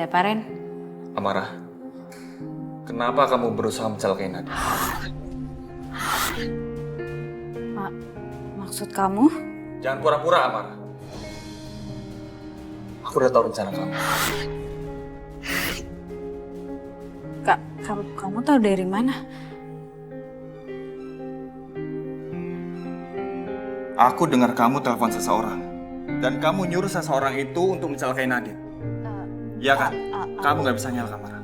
apa, Ren? Amara, kenapa kamu berusaha mencelakai Nadia? Maksud kamu? Jangan pura-pura, Amara. Aku udah tahu rencana kamu. Kak, kamu tahu dari mana? Aku dengar kamu telepon seseorang. Dan kamu nyuruh seseorang itu untuk mencelakai Nadia. Iya kan? Kamu gak bisa nyalahkan Amara.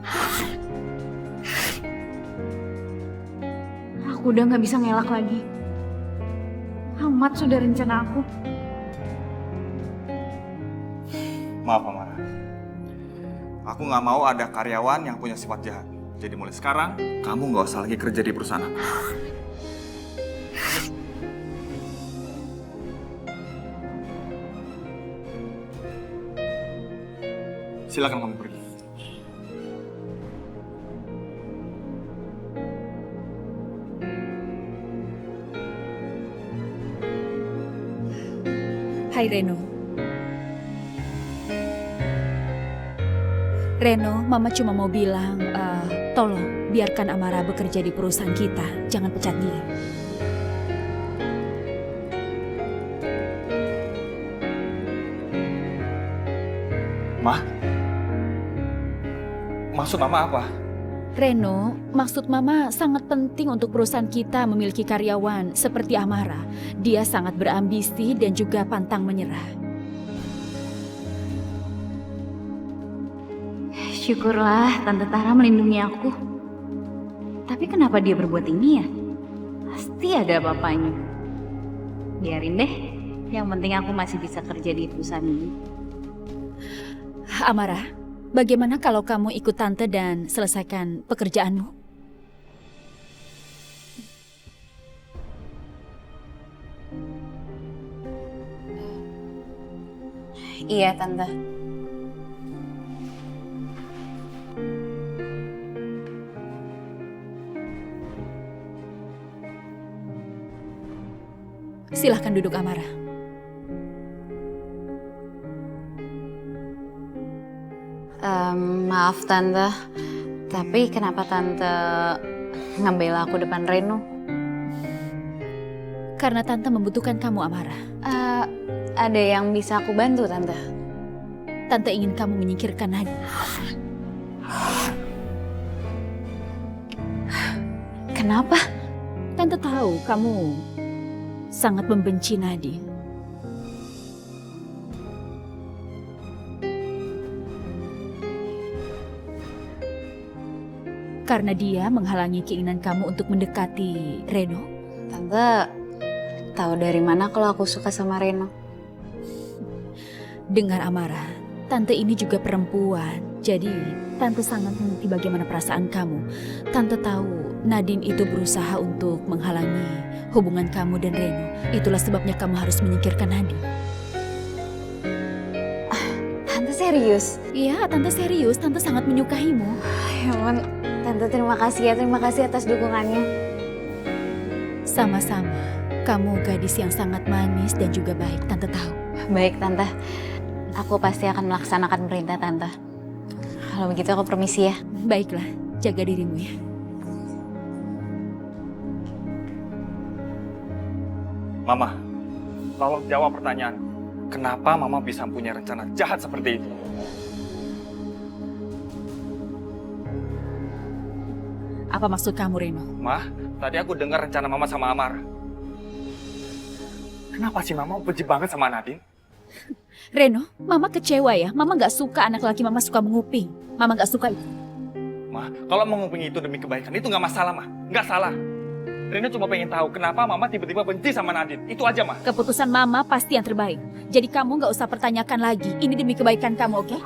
Aku udah nggak bisa ngelak lagi. Amat sudah rencana aku. Maaf, Amara. Aku gak mau ada karyawan yang punya sifat jahat. Jadi mulai sekarang, kamu gak usah lagi kerja di perusahaan aku. Silakan kamu pergi. Hai Reno. Reno, Mama cuma mau bilang, tolong biarkan Amara bekerja di perusahaan kita. Jangan pecat dia. Ma? Maksud Mama apa? Reno, maksud Mama sangat penting untuk perusahaan kita memiliki karyawan seperti Amara. Dia sangat berambisi dan juga pantang menyerah. Syukurlah Tante Tara melindungi aku. Tapi kenapa dia berbuat ini ya? Pasti ada apa-apanya. Biarin deh. Yang penting aku masih bisa kerja di perusahaan ini. Amara, bagaimana kalau kamu ikut Tante dan selesaikan pekerjaanmu? Iya, Tante. Silahkan duduk, Amara. Maaf Tante, tapi kenapa Tante ngebela aku depan Reno? Karena Tante membutuhkan kamu, Amara. Ada yang bisa aku bantu Tante? Tante ingin kamu menyingkirkan Nadia. Kenapa? Tante tahu kamu sangat membenci Nadine. Karena dia menghalangi keinginan kamu untuk mendekati Reno. Tante tahu dari mana kalau aku suka sama Reno? Dengar Amara, Tante ini juga perempuan. Jadi Tante sangat mengerti bagaimana perasaan kamu. Tante tahu Nadine itu berusaha untuk menghalangi hubungan kamu dan Reno. Itulah sebabnya kamu harus menyingkirkan Nadine. Tante serius? Iya, Tante serius. Tante sangat menyukaimu. Ya ampun, Tante terima kasih ya, terima kasih atas dukungannya. Sama-sama. Kamu gadis yang sangat manis dan juga baik, Tante tahu. Baik Tante, aku pasti akan melaksanakan perintah Tante. Kalau begitu aku permisi ya. Baiklah, jaga dirimu ya. Mama, tolong jawab pertanyaan. Kenapa Mama bisa punya rencana jahat seperti itu? Apa maksud kamu, Reno? Ma, tadi aku dengar rencana Mama sama Amara. Kenapa sih Mama benci banget sama Nadine? Reno, Mama kecewa ya. Mama gak suka anak laki Mama suka menguping. Mama gak suka itu. Ma, kalau menguping itu demi kebaikan, itu nggak masalah, Ma. Nggak salah. Reno cuma pengen tahu kenapa Mama tiba-tiba benci sama Nadine. Itu aja, Ma. Keputusan Mama pasti yang terbaik. Jadi kamu gak usah pertanyakan lagi. Ini demi kebaikan kamu, oke?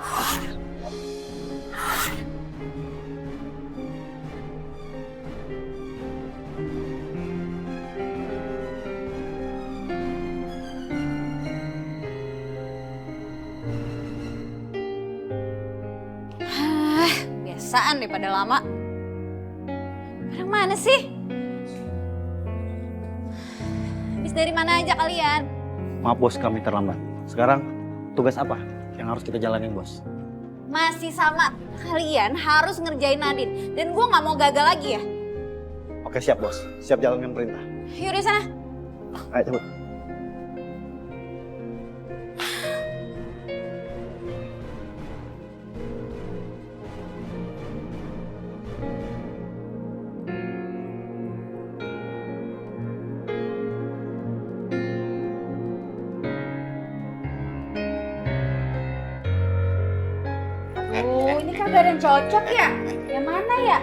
Biasaan daripada lama. Orang mana sih? Habis dari mana aja kalian? Maaf bos, kami terlambat. Sekarang tugas apa yang harus kita jalanin bos? masih sama. Kalian harus ngerjain Nadine. Dan gue gak mau gagal lagi ya. Oke siap bos, siap jalankan perintah. Yaudah sana. Ayo cabut. Oh, ini kagak ada yang cocok ya? Yang mana ya?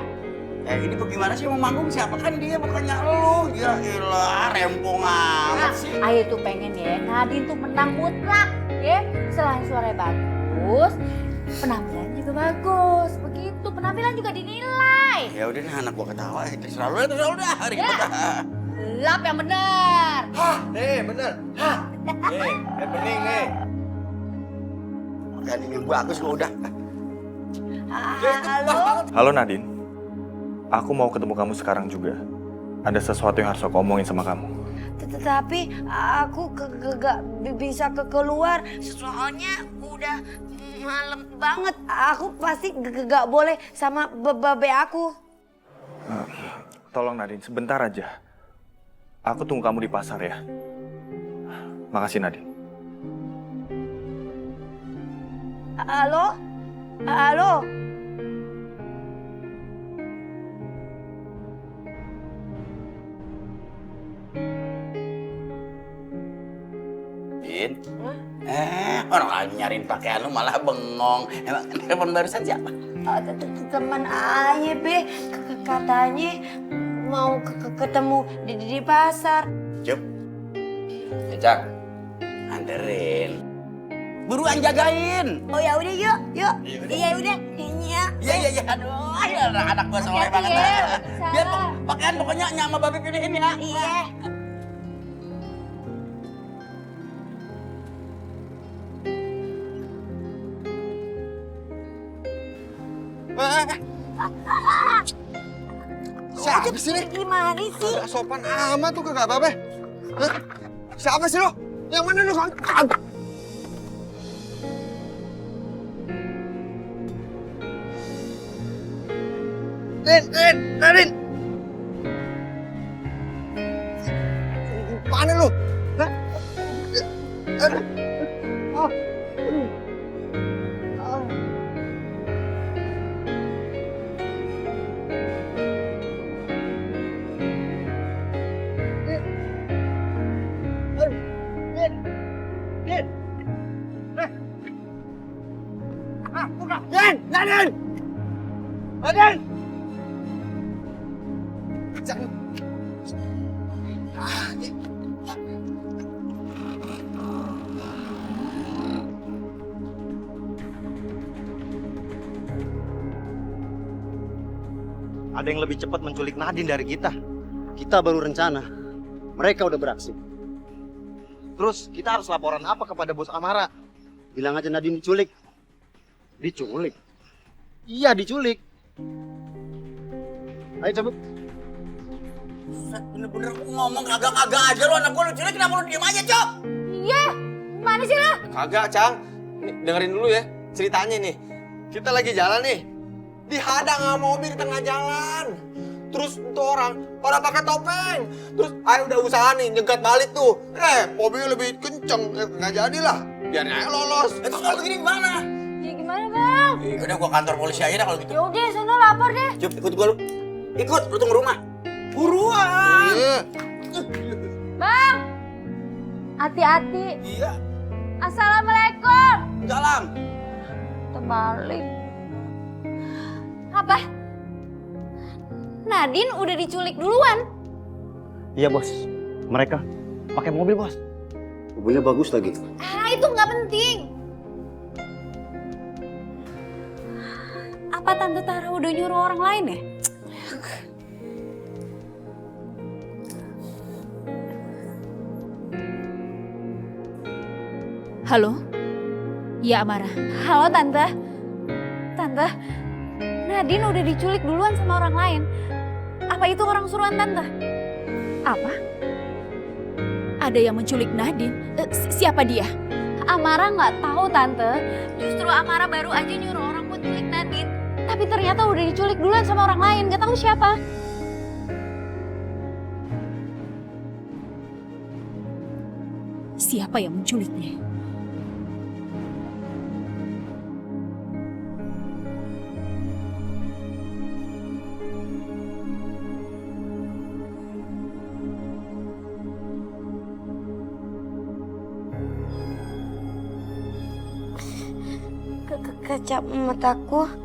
Ini bagaimana sih mau manggung? Siapa kan dia bukannya lu? Ya elah, rempong amat sih. Ayo tuh pengen ya, Nadine tuh menang mutlak ya. Selain suaranya bagus, penampilan juga bagus. Begitu, penampilan juga dinilai. Ya udah deh, anak gua ketawa. Terserah lu dah. Hari Ya. kita. Lap yang bener. Hah, nih bener. Hah. Nih, bening nih. Kan ini bagus gua udah. Halo. Halo Nadine, aku mau ketemu kamu sekarang juga. Ada sesuatu yang harus aku omongin sama kamu. Tetapi aku gak bisa keluar soalnya udah malam banget. Aku pasti gak boleh sama babe aku. Tolong Nadine, sebentar aja. Aku tunggu kamu di pasar ya. Makasih Nadine. Halo? Halo? Din. Orang lagi nyariin pakaian lu malah bengong. Emang telepon barusan siapa? Teman aja be, katanya mau ketemu di pasar. Cup. Cak. Anterin. Buruan jagain. Oh ya udah yuk. Iya udah. Iya. Iya. Aduh, anak gua soleh banget. ya. Biar pakaian pokoknya nyama babi pilihin ya. Iya. Siapa sih nih? Gimana sih? Gak sopan amat tuh kagak apa-apa. Hah? Siapa sih lo? Yang mana lo? Din. Mana lu? Hah? Oh. Nadine! Ada yang lebih cepat menculik Nadine dari kita. Kita baru rencana. Mereka udah beraksi. Terus kita harus laporan apa kepada bos Amara? Bilang aja Nadine diculik. Diculik? Iya diculik. Ayo cabut. Bener-bener ngomong kagak-kagak aja lo, anak gua lu culik, kenapa lu diem aja, Cok? Iya, mana sih lo? Kagak, Cang. Nih, dengerin dulu ya ceritanya nih. Kita lagi jalan nih. Dihadang sama mobil di tengah jalan. Terus itu orang pada pakai topeng. Terus ayo udah usaha nih nyegat balik tuh. Mobilnya lebih kenceng. Nggak jadilah. Biar aja lolos. Terus kalau begini gimana? Ya gimana bang? Udah gua kantor polisi aja dah kalau gitu. Yaudah, sana lapor deh. Cuk, ikut gua lu. Ikut, lu tunggu rumah. Buruan. Iya. Bang, hati-hati. Iya. Assalamualaikum. Salam. Terbalik. Apa? Nadine udah diculik duluan. Iya bos. Mereka pakai mobil bos. Mobilnya bagus lagi. Ah, itu nggak penting. Apa Tante Tara udah nyuruh orang lain ya? Halo? Ya, Amara. Halo Tante. Tante, Nadine udah diculik duluan sama orang lain. Apa itu orang suruhan Tante? Apa? Ada yang menculik Nadine? Siapa dia? Amara nggak tahu Tante. Justru Amara baru aja nyuruh orang Tapi ternyata udah diculik duluan sama orang lain, gak tahu siapa. Siapa yang menculiknya? Kacamataku.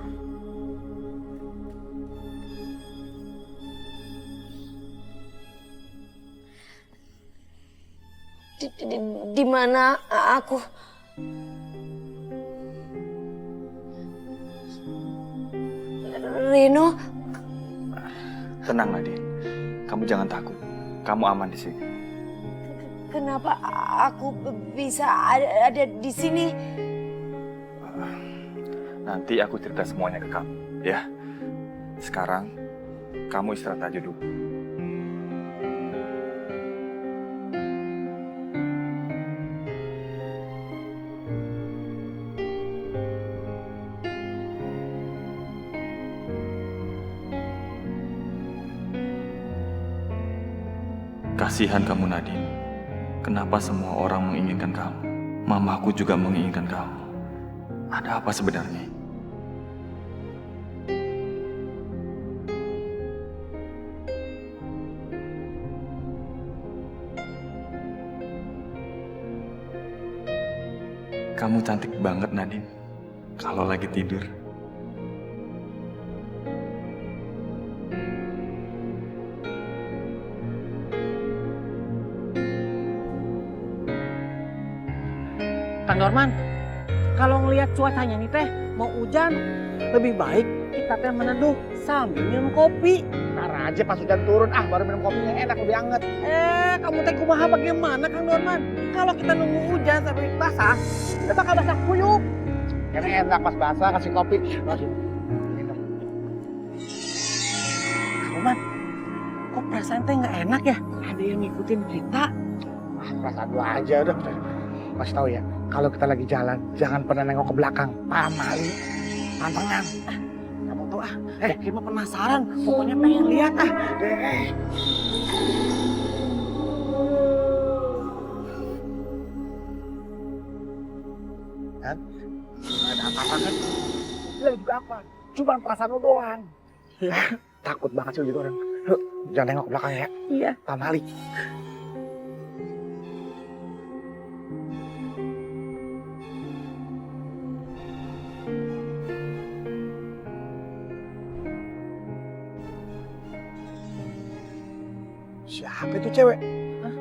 Di mana aku? Reno, Tenang Nadine, kamu jangan takut. Kamu aman di sini. kenapa aku bisa ada di sini? Nanti aku cerita semuanya ke kamu, ya. Sekarang, kamu istirahat aja dulu. Kasihan kamu Nadine. Kenapa semua orang menginginkan kamu? Mamaku juga menginginkan kamu. Ada apa sebenarnya? Kamu cantik banget Nadine. Kalau lagi tidur. Kang Dorman, kalau ngelihat cuacanya nih teh mau hujan, lebih baik kita teh meneduh sambil minum kopi. Ntar aja pas hujan turun, baru minum kopinya enak, lebih anget. Kamu teh kumaha bagaimana Kang Dorman? Kalau kita nunggu hujan sampai basah, kita bakal basah kuyup. Karena enak pas basah kasih kopi. Kang Dorman, kok perasaan teh nggak enak ya? Ada yang ngikutin kita. Perasaan lu aja udah. Masih tahu ya, kalau kita lagi jalan, jangan pernah nengok ke belakang. Paham kali? Pantangan. Kamu tuh kita mah penasaran. Pokoknya pengen lihat Kan? Nggak ada apa-apa kan? Lihat juga apa? Cuma perasaan lu doang. Takut banget sih gitu orang. Jangan nengok ke belakang ya. Iya. Paham kali? Siapa itu cewek? Hah?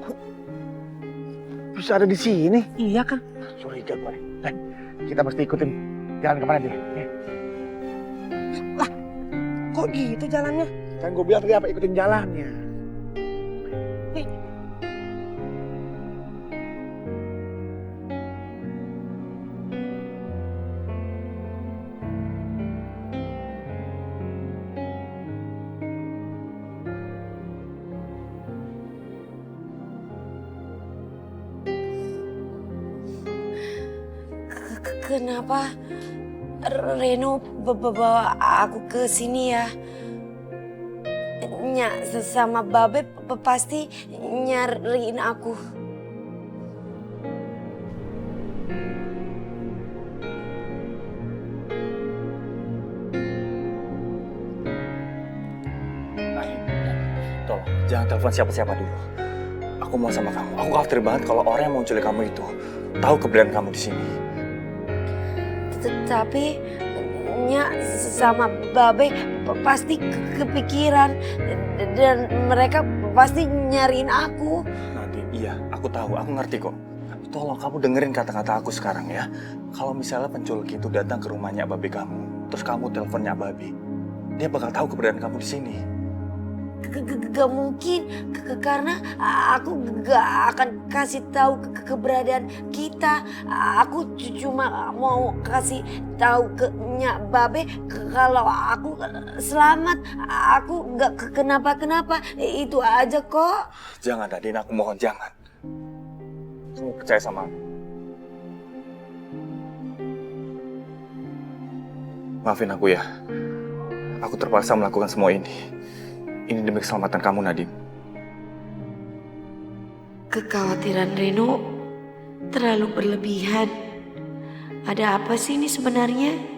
Kok bisa ada di sini? Iya kan? Curiga gue. Kita mesti ikutin jalan kemana dia. Lah, kok gitu jalannya? Kan gue bilang tadi apa ikutin jalannya. Kenapa Reno bawa aku ke sini ya? Sama Babe pasti nyariin aku. Tolong, jangan telepon siapa-siapa dulu. Aku mau sama kamu. Aku khawatir banget kalau orang yang mau menculik kamu itu tahu keberadaan kamu di sini. Tapi sama Babe pasti kepikiran dan mereka pasti nyariin aku. Nadine, iya, aku tahu, aku ngerti kok. Tapi tolong kamu dengerin kata-kata aku sekarang ya. Kalau misalnya penculik itu datang ke rumahnya Babe kamu, terus kamu teleponnya Babe, dia bakal tahu keberadaan kamu di sini. Gak mungkin, karena aku gak akan kasih tahu keberadaan kita. Aku cuma mau kasih tahu ke Nyak Babe kalau aku selamat, aku gak kenapa-kenapa. Itu aja kok. Jangan Nadine, aku mohon jangan. Kamu percaya sama aku. Maafin aku ya. Aku terpaksa melakukan semua ini. Ini demi keselamatan kamu, Nadim. Kekhawatiran Reno terlalu berlebihan. Ada apa sih ini sebenarnya?